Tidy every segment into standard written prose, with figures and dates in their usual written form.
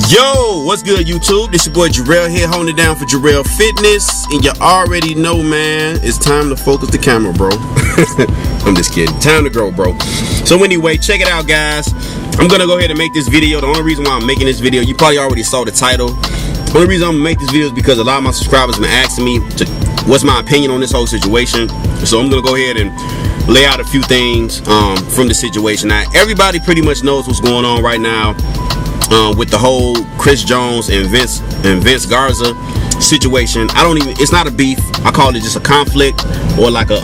Yo, what's good, YouTube? This your boy Jorrell here, holding it down for Jorrellfitness, and you already know, man, it's time to focus the camera, bro. I'm just kidding. Time to grow, bro. So anyway, check it out, guys. I'm gonna go ahead and make this video. The only reason why I'm making this video, you probably already saw the title. The only reason I'm gonna make this video is because a lot of my subscribers have been asking me what's my opinion on this whole situation. So I'm gonna go ahead and lay out a few things from the situation. Now, everybody pretty much knows what's going on right now with the whole Chris Jones and Vince Garza situation. It's not a beef. I call it just a conflict, or like a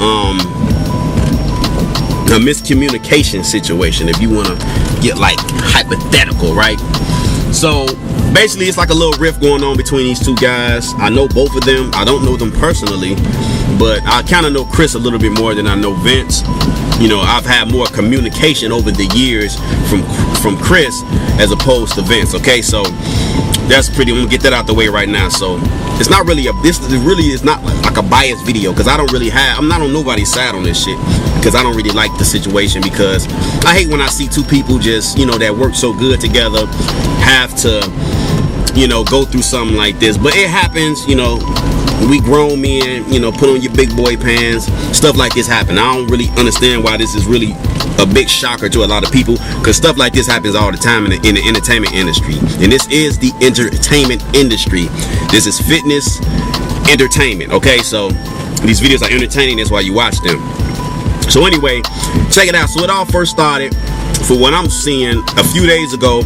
miscommunication situation, if you want to get like hypothetical, right? So basically it's like a little rift going on between these two guys. I know both of them. I don't know them personally, but I kind of know Chris a little bit more than I know Vince. You know, I've had more communication over the years from Chris as opposed to Vince. Okay, so that's pretty. I'm gonna get that out the way right now. So it's not really this really is not like a biased video, because I'm not on nobody's side on this shit, because I don't really like the situation, because I hate when I see two people just, you know, that work so good together have to, you know, go through something like this. But it happens, you know. We grown men, you know, put on your big boy pants. Stuff like this happen. I don't really understand why this is really a big shocker to a lot of people, because stuff like this happens all the time in the entertainment industry. And this is the entertainment industry. This is fitness entertainment. Okay, so these videos are entertaining. That's why you watch them. So anyway, check it out. So it all first started, for what I'm seeing, a few days ago.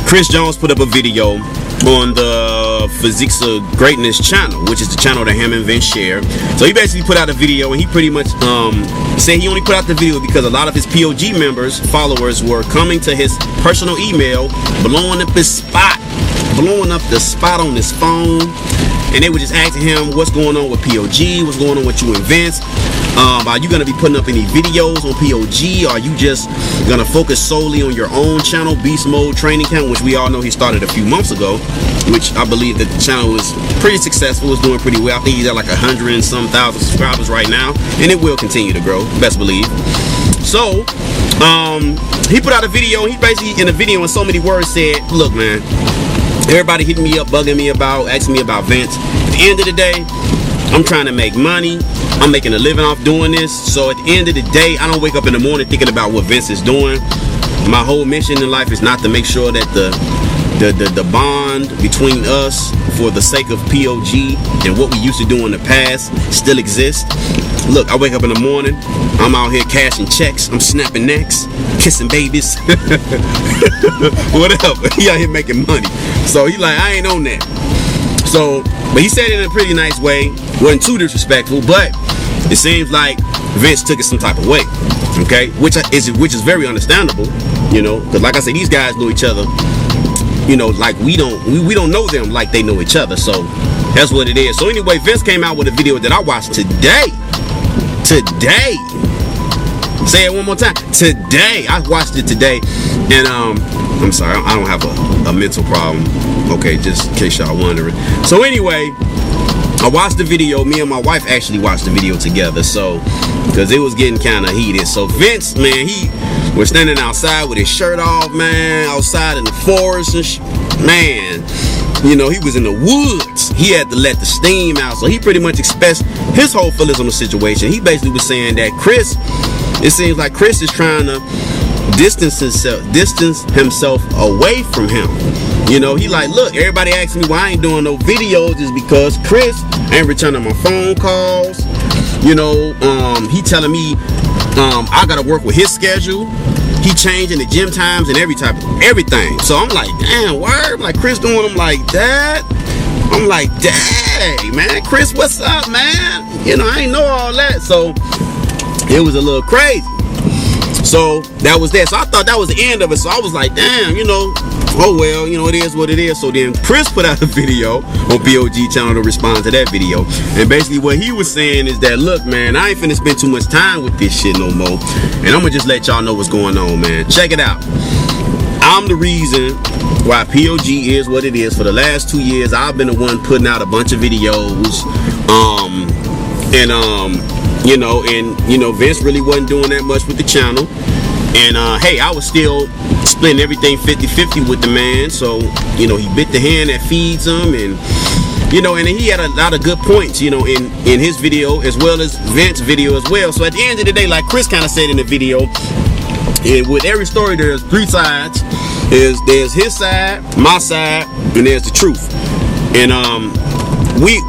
Chris Jones put up a video on the Physics of Greatness channel, which is the channel that him and Vince share. So he basically put out a video, and he pretty much said he only put out the video because a lot of his POG members, followers, were coming to his personal email, blowing up the spot on his phone, and they were just asking him what's going on with POG, what's going on with you and Vince. Are you going to be putting up any videos on POG? Are you just going to focus solely on your own channel, Beast Mode Training Camp, which we all know he started a few months ago, which I believe that the channel is pretty successful, is doing pretty well. I think he's at like 100 and some thousand subscribers right now, and it will continue to grow, best believe. So he put out a video. He basically, in the video, in so many words, said, look, man, everybody hitting me up, bugging me about, asking me about Vince. At the end of the day, I'm trying to make money. I'm making a living off doing this. So at the end of the day, I don't wake up in the morning thinking about what Vince is doing. My whole mission in life is not to make sure that the bond between us, for the sake of POG and what we used to do in the past, still exists. Look, I wake up in the morning, I'm out here cashing checks, I'm snapping necks, kissing babies, whatever. He out here making money. So he like, I ain't on that. So, but he said it in a pretty nice way. Wasn't too disrespectful, but it seems like Vince took it some type of way. Okay, which is very understandable, you know, because like I said, these guys know each other, you know, like we don't know them like they know each other. So that's what it is. So anyway, Vince came out with a video that I watched today. Say it one more time. Today. I watched it today, and I'm sorry, I don't have a mental problem. Okay, just in case y'all wondering. So anyway, I watched the video. Me and my wife actually watched the video together, so because it was getting kind of heated. So Vince, man, he was standing outside with his shirt off, man, outside in the forest, and man, you know, he was in the woods. He had to let the steam out. So he pretty much expressed his whole feelings on the situation. He basically was saying that it seems like Chris is trying to distance himself away from him. You know, he like, look, everybody asking me why I ain't doing no videos is because Chris ain't returning my phone calls. You know, he telling me I gotta work with his schedule. He changing the gym times and everything. So I'm like, damn, word, like Chris doing them like that. I'm like, dang, man, Chris, what's up, man? You know, I ain't know all that. So it was a little crazy. So that was that. So I thought that was the end of it. So I was like, damn, you know, oh well, you know, it is what it is. So then Chris put out a video on POG channel to respond to that video. And basically what he was saying is that, look, man, I ain't finna spend too much time with this shit no more. And I'm gonna just let y'all know what's going on, man. Check it out. I'm the reason why POG is what it is. For the last 2 years, I've been the one putting out a bunch of videos. You know, Vince really wasn't doing that much with the channel. And hey, I was still splitting everything 50-50 with the man. So, you know, he bit the hand that feeds him, and you know, and he had a lot of good points, you know, in his video as well as Vince's video as well. So at the end of the day, like Chris kind of said in the video, with every story there's three sides. There's his side, my side, and there's the truth. And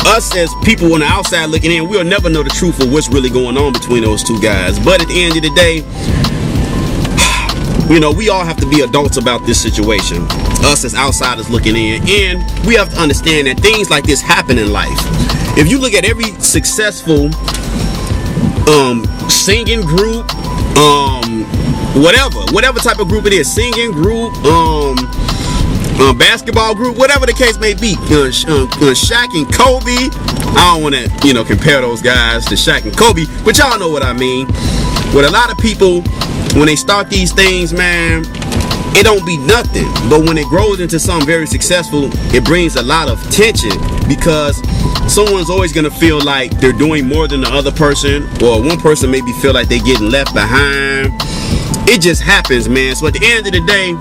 us as people on the outside looking in, we'll never know the truth of what's really going on between those two guys. But at the end of the day, you know, we all have to be adults about this situation, us as outsiders looking in, and we have to understand that things like this happen in life. If you look at every successful singing group, whatever type of group it is, singing group, basketball group, whatever the case may be, Shaq and Kobe, I don't want to, you know, compare those guys to Shaq and Kobe, but y'all know what I mean. With a lot of people, when they start these things, man, it don't be nothing. But when it grows into something very successful, it brings a lot of tension, because someone's always gonna feel like they're doing more than the other person, or one person maybe feel like they're getting left behind. It just happens, man. So at the end of the day,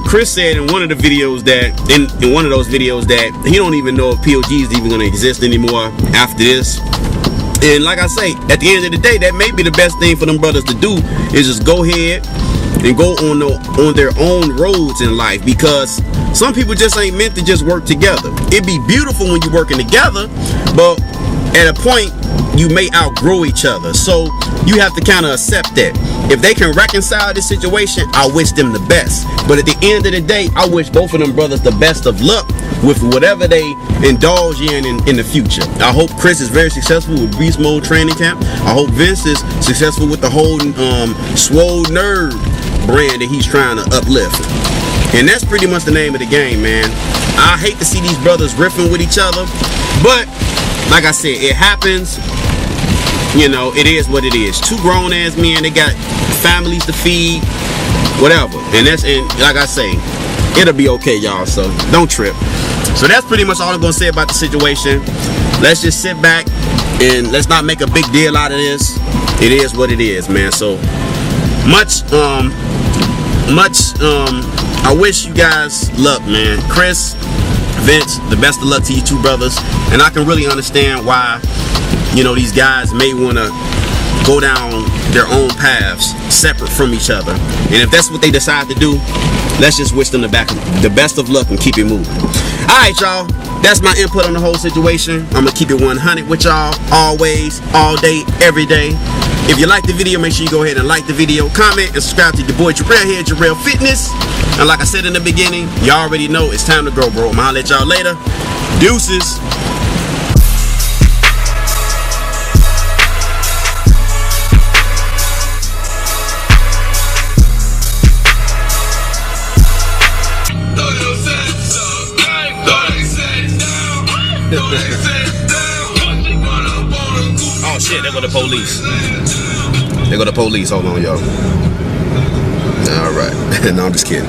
Chris said in one of the videos that in one of those videos that he don't even know if POG is even gonna exist anymore after this. And like I say, at the end of the day, that may be the best thing for them brothers to do, is just go ahead and go on their own roads in life, because some people just ain't meant to just work together. It'd be beautiful when you're working together, but at a point you may outgrow each other. So you have to kind of accept that. If they can reconcile this situation, I wish them the best. But at the end of the day, I wish both of them brothers the best of luck with whatever they indulge in the future. I hope Chris is very successful with Beast Mode Training Camp. I hope Vince is successful with the whole Swole Nerd brand that he's trying to uplift. And that's pretty much the name of the game, man. I hate to see these brothers riffing with each other, but like I said, it happens. You know, it is what it is. Two grown ass men, they got families to feed, whatever. And like I say, it'll be okay, y'all. So don't trip. So that's pretty much all I'm gonna say about the situation. Let's just sit back and let's not make a big deal out of this. It is what it is, man. So I wish you guys luck, man. Chris, Vince, the best of luck to you two brothers. And I can really understand why, you know, these guys may want to go down their own paths separate from each other. And if that's what they decide to do, let's just wish them the best of luck and keep it moving. Alright, y'all, that's my input on the whole situation. I'm gonna keep it 100 with y'all, always, all day, every day. If you like the video, make sure you go ahead and like the video, comment, and subscribe to your boy Jorrell here at Jorrellfitness. And like I said in the beginning, you already know it's time to grow, bro. I'ma holler at y'all later. Deuces. Oh shit, there go the police. There go the police. Hold on, y'all. Alright. No, I'm just kidding.